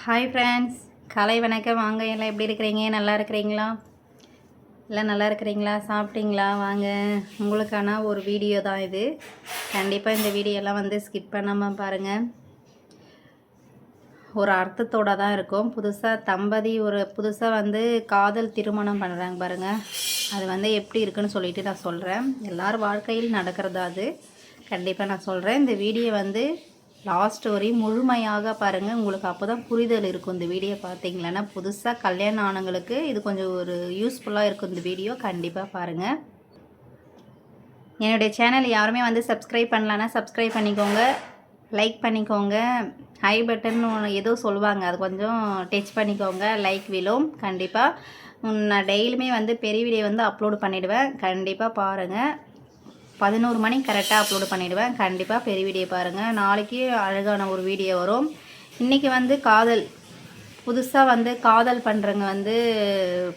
Hi friends, காலை வணக்கம். வாங்க, எல்லாம் எப்படி இருக்கிறீங்க? நல்லா இருக்கிறீங்களா? எல்லாம் நல்லா இருக்கிறீங்களா? சாப்பிட்டீங்களா? வாங்க, உங்களுக்கான ஒரு வீடியோ தான் இது. கண்டிப்பாக இந்த வீடியோலாம் வந்து ஸ்கிப் பண்ணாமல் பாருங்கள். ஒரு அர்த்தத்தோடு தான் இருக்கும். புதுசாக வந்து காதல் திருமணம் பண்ணுறாங்க பாருங்கள். அது வந்து எப்படி இருக்குன்னு சொல்லிட்டு நான் சொல்கிறேன். எல்லார் வாழ்க்கையில் நடக்கிறதா அது. கண்டிப்பாக நான் சொல்கிறேன். இந்த வீடியோ வந்து லாஸ்ட் வரையும் முழுமையாக பாருங்கள். உங்களுக்கு அப்போ தான் புரிதல் இருக்கும். இந்த வீடியோ பார்த்தீங்களன்னா புதுசாக கல்யாணம் ஆனவங்களுக்கு இது கொஞ்சம் ஒரு யூஸ்ஃபுல்லாக இருக்கும். இந்த வீடியோ கண்டிப்பாக பாருங்கள். என்னுடைய சேனல் யாருமே வந்து சப்ஸ்கிரைப் பண்ணலன்னா சப்ஸ்கிரைப் பண்ணிக்கோங்க, லைக் பண்ணிக்கோங்க. ஹை பட்டன் ஒன்று ஏதோ சொல்லுவாங்க, அது கொஞ்சம் டச் பண்ணிக்கோங்க. லைக் விழும். கண்டிப்பாக நான் டெய்லியுமே வந்து பெரிய வீடியோ வந்து அப்லோடு பண்ணிவிடுவேன். கண்டிப்பாக பாருங்கள். 11 மணிக்கு கரெக்டாக அப்லோடு பண்ணிவிடுவேன். கண்டிப்பாக பெரிய வீடியோ பாருங்கள். நாளைக்கு அழகான ஒரு வீடியோ வரும். இன்றைக்கி வந்து புதுசாக வந்து காதல் பண்ணுறவங்க வந்து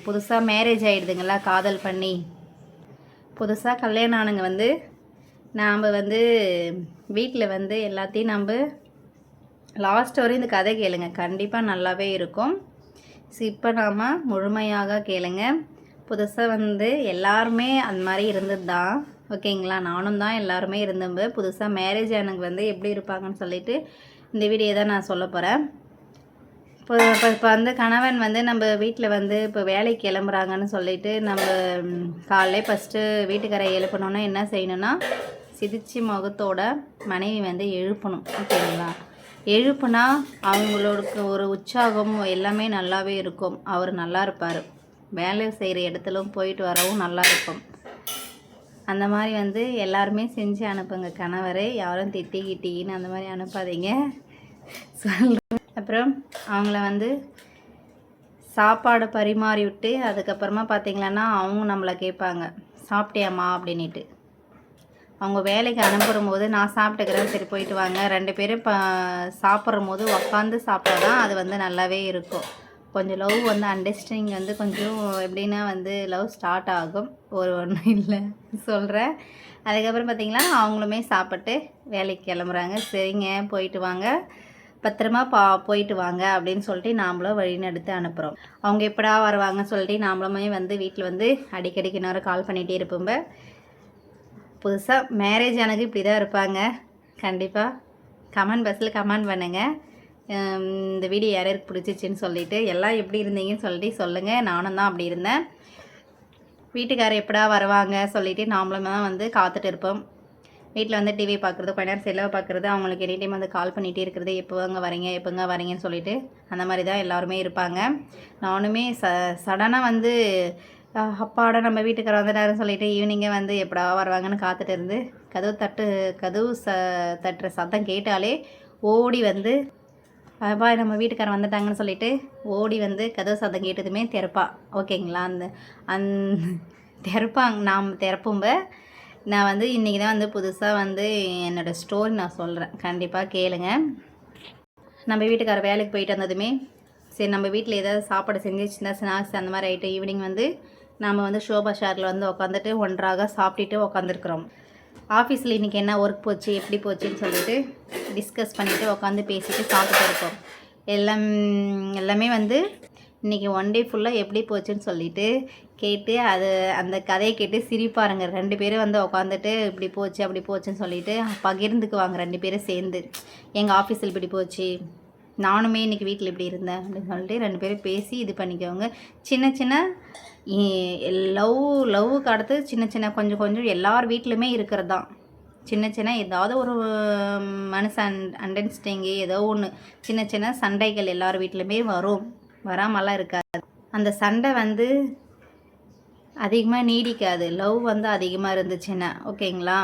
புதுசாக மேரேஜ் ஆகிடுதுங்களா, காதல் பண்ணி புதுசாக கல்யாணம் ஆனவங்க வந்து நாம் வந்து வீட்டில் வந்து எல்லாத்தையும் நம்ம லாஸ்ட் வரையும் இந்த கதை கேளுங்க. கண்டிப்பாக நல்லாவே இருக்கும். இப்போ நாம் முழுமையாக கேளுங்க. புதுசாக வந்து எல்லாருமே அந்த மாதிரி இருந்தது தான், ஓகேங்களா? நானும் தான் எல்லாருமே இருந்தேன். புதுசாக மேரேஜ் ஆனவங்க வந்து எப்படி இருப்பாங்கன்னு சொல்லிட்டு இந்த வீடியோ தான் நான் சொல்ல போகிறேன். இப்போ வந்து கணவன் வந்து நம்ம வீட்டில் வந்து இப்போ வேலைக்கு கிளம்புறாங்கன்னு சொல்லிட்டு நம்ம காலையில் ஃபஸ்ட்டு வீட்டுக்காரை எழுப்பணுன்னா என்ன செய்யணுன்னா, சிரிச்சி முகத்தோட மனைவி வந்து எழுப்பணும், ஓகேங்களா? எழுப்புனா அவங்களுக்கு ஒரு உற்சாகம் எல்லாமே நல்லாவே இருக்கும். அவர் நல்லா இருப்பார். வேலை செய்கிற இடத்துலும் போயிட்டு வரவும் நல்லா இருக்கும். அந்த மாதிரி வந்து எல்லாருமே செஞ்சு அனுப்புங்க. கணவரை யாரும் திட்டிக்கிட்டின்னு அந்த மாதிரி அனுப்பாதீங்க சொல்கிறேன். அப்புறம் அவங்கள வந்து சாப்பாடு பரிமாறி விட்டு அதுக்கப்புறமா பார்த்திங்களன்னா அவங்க நம்மளை கேட்பாங்க, சாப்பிட்டியாம்மா அப்படின்ட்டு. அவங்க வேலைக்கு அனுப்புகிற போது நான் சாப்பிட்டுக்கிறேன், சரி போயிட்டு வாங்க. 2 பேரும் சாப்பிட்ற போது உக்காந்து சாப்பிட்டா தான் அது வந்து நல்லாவே இருக்கும். கொஞ்சம் லவ் வந்து அண்டர்ஸ்டாண்டிங் வந்து கொஞ்சம் எப்படின்னா வந்து லவ் ஸ்டார்ட் ஆகும். ஒன்றும் இல்லை சொல்கிறேன். அதுக்கப்புறம் பார்த்திங்கன்னா அவங்களுமே சாப்பிட்டு வேலைக்கு கிளம்புறாங்க. சரிங்க, போயிட்டு வாங்க, பத்திரமா போயிட்டு வாங்க அப்படின்னு சொல்லிட்டு நாமளும் வழிநடத்தி அனுப்புகிறோம். அவங்க எப்படா வருவாங்கன்னு சொல்லிட்டு நாமளுமே வந்து வீட்டில் வந்து அடிக்கடிக்கு நேரம் கால் பண்ணிகிட்டே இருப்போம். புதுசாக மேரேஜ் ஆனது இப்படி தான் இருப்பாங்க. கண்டிப்பாக கமெண்ட் பாக்ஸில் கமெண்ட் பண்ணுங்கள். இந்த வீடியோ யாருக்கு பிடிச்சிச்சின்னு சொல்லிவிட்டு எல்லாம் எப்படி இருந்தீங்கன்னு சொல்லிட்டு சொல்லுங்கள். நானும் தான் அப்படி இருந்தேன். வீட்டுக்காரர் எப்படா வருவாங்க சொல்லிவிட்டு நாமளும் தான் வந்து காத்துட்டு இருப்போம். வீட்டில் வந்து டிவி பார்க்குறது, கொஞ்ச நேரம் செலவு பார்க்குறது, அவங்களுக்கு எனி டைம் வந்து கால் பண்ணிகிட்டே இருக்கிறது, எப்போங்க வரீங்கன்னு சொல்லிட்டு அந்த மாதிரி தான் எல்லாருமே இருப்பாங்க. நானுமே சடனாக வந்து அப்பாட நம்ம வீட்டுக்காரர் வந்துட்டாருன்னு சொல்லிட்டு ஈவினிங்கே வந்து எப்படா வருவாங்கன்னு காத்துட்டு இருந்து கதவு தட்டுற சத்தம் கேட்டாலே ஓடி வந்து அப்பா நம்ம வீட்டுக்காரன் வந்துட்டாங்கன்னு சொல்லிட்டு ஓடி வந்து கதவு சத்தம் கேட்டதுமே திறப்பா, ஓகேங்களா? நாம் திறப்பும்ப. நான் வந்து இன்றைக்கி தான் வந்து புதுசாக வந்து என்னோடய ஸ்டோரி நான் சொல்கிறேன். கண்டிப்பாக கேளுங்க. நம்ம வீட்டுக்காரர் வேலைக்கு போயிட்டு வந்ததுமே சரி நம்ம வீட்டில் ஏதாவது சாப்பாடு செஞ்சு சின்ன ஸ்நாக்ஸ் அந்த மாதிரி ஆகிட்டு ஈவினிங் வந்து நாம் வந்து ஷோபா ஷேரில் வந்து உட்காந்துட்டு ஒன்றாக சாப்பிட்டுட்டு உட்காந்துருக்குறோம். ஆஃபீஸில் இன்றைக்கி என்ன ஒர்க் போச்சு, எப்படி போச்சுன்னு சொல்லிட்டு டிஸ்கஸ் பண்ணிவிட்டு உட்காந்து பேசிட்டு சாப்பிட்டு இருப்போம். எல்லாமே வந்து இன்றைக்கி ஒன் டே ஃபுல்லாக எப்படி போச்சுன்னு சொல்லிட்டு கேட்டு அந்த கதையை கேட்டு சிரிப்பாருங்க. 2 பேரும் வந்து உட்காந்துட்டு இப்படி போச்சு அப்படி போச்சுன்னு சொல்லிட்டு பகிர்ந்துக்குவாங்க 2 பேரும் சேர்ந்து. எங்கள் ஆஃபீஸில் இப்படி போச்சு, நானுமே இன்றைக்கி வீட்டில் இப்படி இருந்தேன் அப்படின்னு சொல்லிட்டு 2 பேரும் பேசி இது பண்ணிக்கோங்க. சின்ன சின்ன லவ்வுக்கு அடுத்து சின்ன சின்ன கொஞ்சம் எல்லார் வீட்டிலுமே இருக்கிறது தான். சின்ன சின்ன ஏதாவது ஒரு அண்டர்ஸ்டாண்டிங் ஏதோ ஒன்று சின்ன சின்ன சண்டைகள் எல்லார் வீட்டிலுமே வரும், வராமலாம் இருக்காது. அந்த சண்டை வந்து அதிகமாக நீடிக்காது. லவ் வந்து அதிகமாக இருந்துச்சுன்னா, ஓகேங்களா?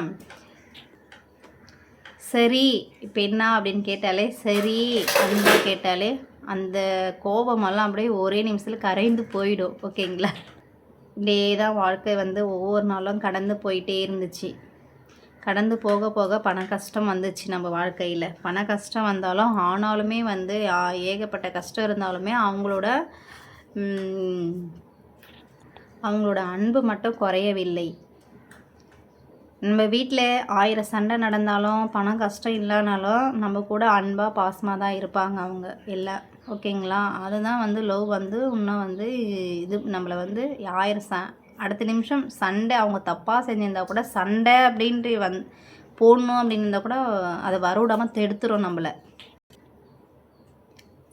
சரி இப்போ என்ன அப்படின்னு கேட்டாலே, சரி அப்படின்னு கேட்டாலே அந்த கோபமெல்லாம் அப்படியே ஒரே நிமிஷத்தில் கரைந்து போயிடும், ஓகேங்களா? இப்படியே தான் வாழ்க்கை வந்து ஒவ்வொரு நாளும் கடந்து போயிட்டே இருந்துச்சு. கடந்து போக போக பண கஷ்டம் வந்துச்சு நம்ம வாழ்க்கையில். பண கஷ்டம் வந்தாலும் ஆனாலுமே வந்து ஏகப்பட்ட கஷ்டம் இருந்தாலுமே அவங்களோட அன்பு மட்டும் குறையவில்லை. நம்ம வீட்டில் 1000 சண்டை நடந்தாலும் பணம் கஷ்டம் இல்லைனாலும் நம்ம கூட அன்பாக பாசமாக தான் இருப்பாங்க அவங்க எல்லாம். ஓகேங்களா? அதுதான் வந்து லவ் வந்து இன்னும் வந்து இது நம்மளை வந்து 1000 அடுத்த நிமிஷம் சண்டை அவங்க தப்பாக செஞ்சிருந்தா கூட சண்டை அப்படின்ட்டு போடணும் அப்படின்னு இருந்தால் கூட அதை வரவிடாமல் தடுத்துரும் நம்மளை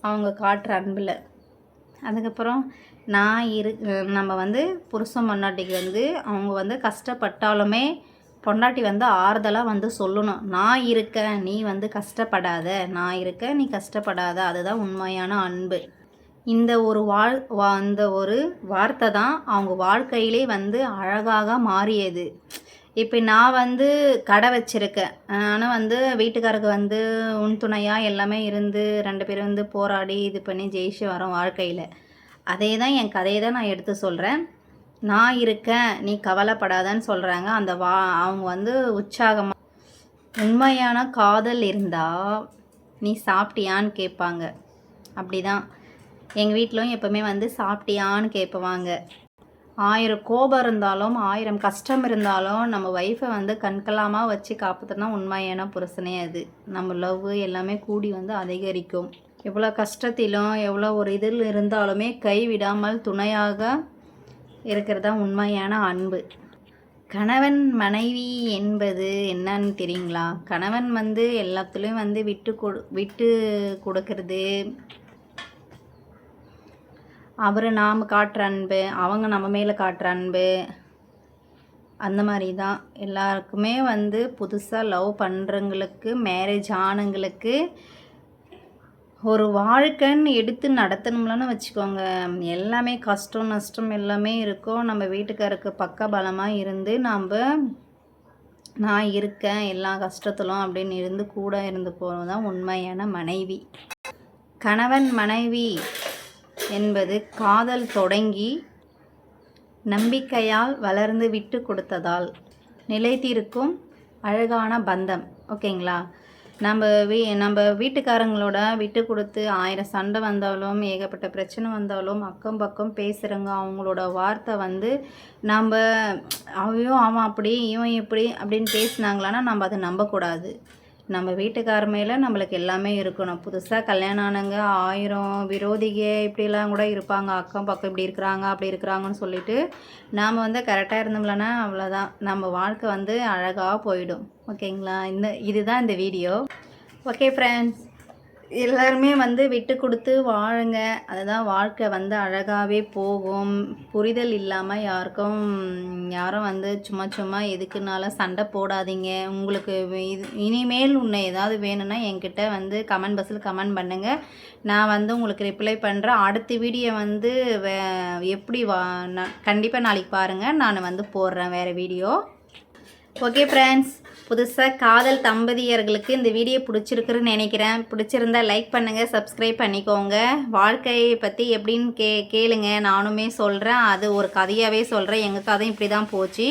அவங்க காட்டுற அன்பில். அதுக்கப்புறம் நம்ம வந்து புருஷன் பொண்டாட்டிக்கு வந்து அவங்க வந்து கஷ்டப்பட்டாலுமே பொண்டாட்டி வந்து ஆறுதலாக வந்து சொல்லணும். நான் இருக்கேன், நீ வந்து கஷ்டப்படாத, நான் இருக்கேன், நீ கஷ்டப்படாத. அதுதான் உண்மையான அன்பு. இந்த ஒரு வார்த்தை தான் அவங்க வாழ்க்கையிலே வந்து அழகாக மாறியது. இப்போ நான் வந்து கடை வச்சுருக்கேன், ஆனால் வந்து வீட்டுக்காரருக்கு வந்து உன் துணையாக எல்லாமே இருந்து 2 பேரும் வந்து போராடி இது பண்ணி ஜெயிச்சு வரோம் வாழ்க்கையில். அதே தான் என் கதையை தான் நான் எடுத்து சொல்கிறேன். நான் இருக்கேன், நீ கவலைப்படாதன்னு சொல்கிறாங்க. அவங்க வந்து உற்சாகமாக. உண்மையான காதல் இருந்தால் நீ சாப்பிட்டியான்னு கேட்பாங்க. அப்படி தான் எங்கள் வீட்டிலும் எப்போவுமே வந்து சாப்பிட்டியான்னு கேட்பவாங்க. 1000 கோபம் இருந்தாலும் 1000 கஷ்டம் இருந்தாலும் நம்ம ஒய்ஃபை வந்து கண்கலாமாக வச்சு காப்பாற்றினா உண்மையான புருஷனே அது. நம்ம லவ் எல்லாமே கூடி வந்து அதிகரிக்கும். எவ்வளோ கஷ்டத்திலும் எவ்வளோ ஒரு இதில் இருந்தாலுமே கைவிடாமல் துணையாக இருக்கிறதா உண்மையான அன்பு. கணவன் மனைவி என்பது என்னன்னு தெரியுங்களா? கணவன் வந்து எல்லாத்துலேயும் வந்து விட்டு கொடுக்கறது, அவர் நாம் காட்டுற அன்பு, அவங்க நம்ம மேலே காட்டுற அன்பு, அந்த மாதிரி தான் எல்லாருக்குமே வந்து புதுசாக லவ் பண்ணுறவங்களுக்கு, மேரேஜ் ஆனவங்களுக்கு ஒரு வாழ்க்கைன்னு எடுத்து நடத்தணும்லன்னு வச்சுக்கோங்க. எல்லாமே கஷ்டம் நஷ்டம் எல்லாமே இருக்கும். நம்ம வீட்டுக்காருக்கு பக்கபலமாக இருந்து நான் இருக்கேன் எல்லா கஷ்டத்திலும் அப்படின்னு இருந்து கூட இருந்து போகிறது தான் உண்மையான மனைவி. கணவன் மனைவி என்பது காதல் தொடங்கி நம்பிக்கையால் வளர்ந்து விட்டு கொடுத்ததால் நிலைத்திருக்கும் அழகான பந்தம். ஓகேங்களா? நம்ம வீட்டுக்காரங்களோட விட்டு கொடுத்து 1000 சண்டை வந்தாலும் ஏகப்பட்ட பிரச்சனை வந்தாலும் அக்கம் பக்கம் பேசுகிறவங்க அவங்களோட வார்த்தை வந்து அவன் அப்படி இவன் இப்படி அப்படின்னு பேசினாங்களான்னா நம்ம அதை நம்பக்கூடாது. நம்ம வீட்டுக்கார மேலே நம்மளுக்கு எல்லாமே இருக்கணும். புதுசாக கல்யாணம் ஆனவங்க 1000 விரோதிக இப்படிலாம் கூட இருப்பாங்க. அக்கம் பக்கம் இப்படி இருக்கிறாங்க அப்படி இருக்கிறாங்கன்னு சொல்லிட்டு நாம் வந்து கரெக்டாக இருந்தோம்லன்னா அவ்வளோதான், நம்ம வாழ்க்கை வந்து அழகாக போயிடும். ஓகேங்களா? இதுதான் இந்த வீடியோ. ஓகே ஃப்ரெண்ட்ஸ், எல்லாருமே வந்து விட்டு கொடுத்து வாழுங்க. அதுதான் வாழ்க்கை வந்து அழகாகவே போகும். புரிதல் இல்லாமல் யாரும் வந்து சும்மா எதுக்குனாலும் சண்டை போடாதீங்க. உங்களுக்கு இனிமேல் ஏதாவது வேணும்னா என்கிட்ட வந்து கமெண்ட் பாக்ஸில் கமெண்ட் பண்ணுங்கள். நான் வந்து உங்களுக்கு ரிப்ளை பண்ணுறேன். அடுத்த வீடியோ வந்து எப்படி கண்டிப்பாக நாளைக்கு பாருங்கள், நான் வந்து போடுறேன் வேறு வீடியோ. ஓகே ஃப்ரெண்ட்ஸ், புதுசாக காதல் தம்பதியர்களுக்கு இந்த வீடியோ பிடிச்சிருக்குன்னு நினைக்கிறேன். பிடிச்சிருந்தால் லைக் பண்ணுங்கள், சப்ஸ்கிரைப் பண்ணிக்கோங்க. வாழ்க்கையை பற்றி எப்படின்னு கேளுங்க, நானுமே சொல்கிறேன். அது ஒரு கதையாகவே சொல்கிறேன். எங்கள் கதை இப்படி தான் போச்சு.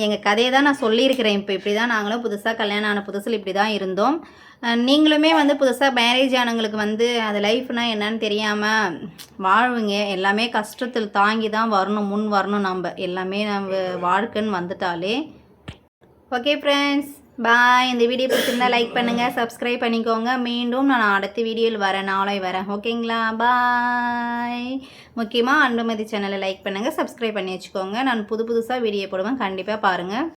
எங்கள் கதையை தான் நான் சொல்லியிருக்கிறேன். இப்போ இப்படி தான் நாங்களும் புதுசாக கல்யாணம் ஆன புதுசில் இப்படி தான் இருந்தோம். நீங்களுமே வந்து புதுசாக மேரேஜ் ஆனவங்களுக்கு வந்து அது லைஃப்னால் என்னன்னு தெரியாமல் வாழ்வுங்க. எல்லாமே கஷ்டத்தில் தாங்கி தான் முன் வரணும். நம்ம எல்லாமே நம்ம வாழ்க்கைன்னு வந்துட்டாலே. ஓகே ஃப்ரெண்ட்ஸ், பாய். இந்த வீடியோ பிடிச்சிருந்தா லைக் பண்ணுங்கள், சப்ஸ்கிரைப் பண்ணிக்கோங்க. மீண்டும் நான் அடுத்த வீடியோவில் நாளை வரேன். ஓகேங்களா? பாய். முக்கியமாக அன்புமதி சேனலை லைக் பண்ணுங்கள், சப்ஸ்கிரைப் பண்ணி வச்சுக்கோங்க. நான் புதுசாக வீடியோ போடுவேன், கண்டிப்பாக பாருங்கள்.